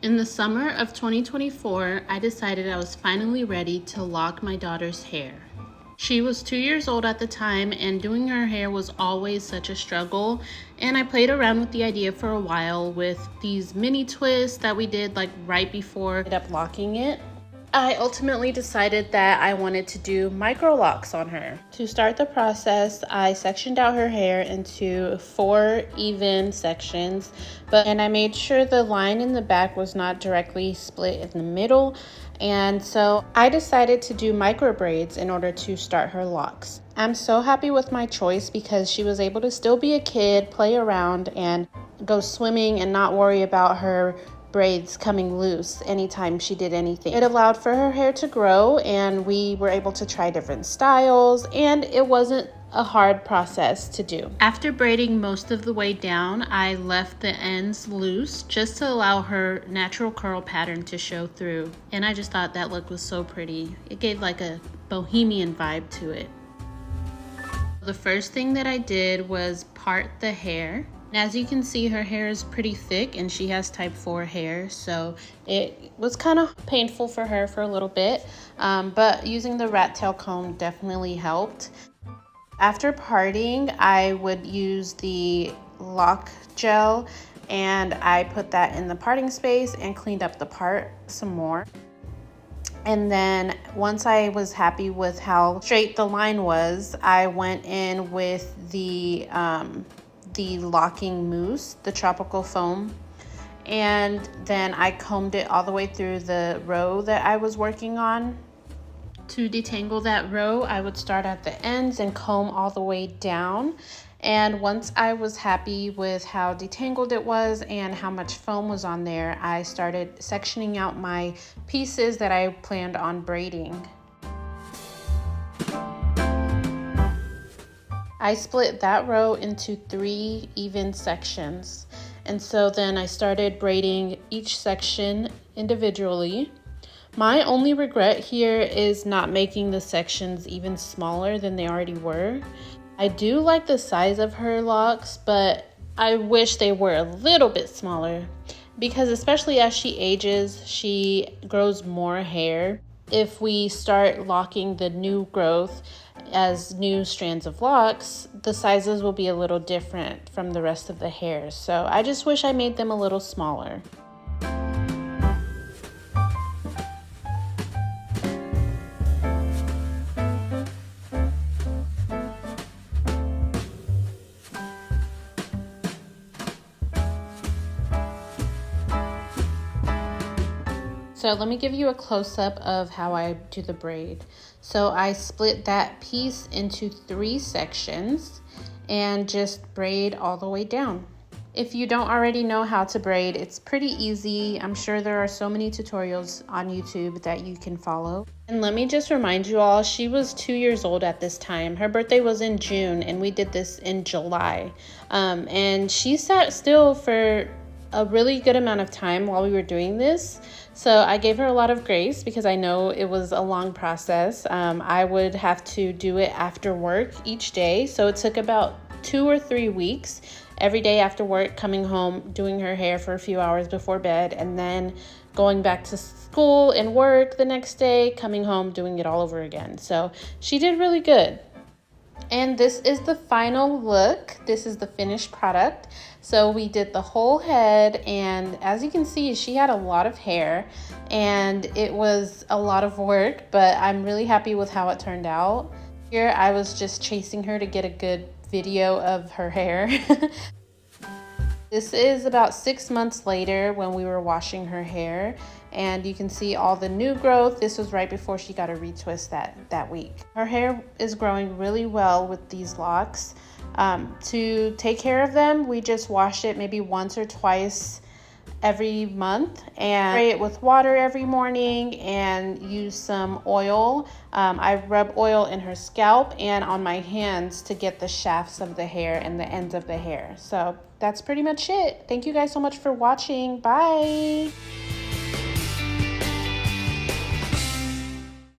In the summer of 2024, I decided I was finally ready to lock my daughter's hair. She was 2 years old at the time, and doing her hair was always such a struggle, and I played around with the idea for a while with these mini twists that we did like right before I ended up locking it. I ultimately decided that I wanted to do microlocs on her. To start the process, I sectioned out her hair into 4 even sections, and I made sure the line in the back was not directly split in the middle. And so I decided to do micro braids in order to start her locks. I'm so happy with my choice because she was able to still be a kid, play around, and go swimming and not worry about her braids coming loose anytime she did anything. It allowed for her hair to grow, and we were able to try different styles, and it wasn't a hard process to do. After braiding most of the way down, I left the ends loose just to allow her natural curl pattern to show through, and I just thought that look was so pretty. It gave like a bohemian vibe to it. The first thing that I did was part the hair. As you can see, her hair is pretty thick and she has type 4 hair, so it was kind of painful for her for a little bit, but using the rat tail comb definitely helped. After parting, I would use the lock gel and I put that in the parting space and cleaned up the part some more. And then once I was happy with how straight the line was, I went in with the locking mousse, the tropical foam, and then I combed it all the way through the row that I was working on. To detangle that row, I would start at the ends and comb all the way down. And once I was happy with how detangled it was and how much foam was on there, I started sectioning out my pieces that I planned on braiding. I split that row into 3 even sections. And so then I started braiding each section individually. My only regret here is not making the sections even smaller than they already were. I do like the size of her locks, but I wish they were a little bit smaller because especially as she ages, she grows more hair. If we start locking the new growth as new strands of locks, the sizes will be a little different from the rest of the hair. So I just wish I made them a little smaller. So let me give you a close-up of how I do the braid. So I split that piece into 3 sections and just braid all the way down. If you don't already know how to braid, it's pretty easy. I'm sure there are so many tutorials on YouTube that you can follow. And let me just remind you all, she was 2 years old at this time. Her birthday was in June and we did this in July. And she sat still for a really good amount of time while we were doing this. So I gave her a lot of grace because I know it was a long process. I would have to do it after work each day. So it took about 2 or 3 weeks, every day after work, coming home, doing her hair for a few hours before bed, and then going back to school and work the next day, coming home, doing it all over again. So she did really good. And this is the final look. This is the finished product. So we did the whole head, and as you can see, she had a lot of hair and it was a lot of work, but I'm really happy with how it turned out. Here I was just chasing her to get a good video of her hair. This is about 6 months later when we were washing her hair, and you can see all the new growth. This was right before she got a retwist that week. Her hair is growing really well with these locks. To take care of them, we just wash it maybe once or twice every month and spray it with water every morning and use some oil. I rub oil in her scalp and on my hands to get the shafts of the hair and the ends of the hair. So that's pretty much it. Thank you guys so much for watching. Bye.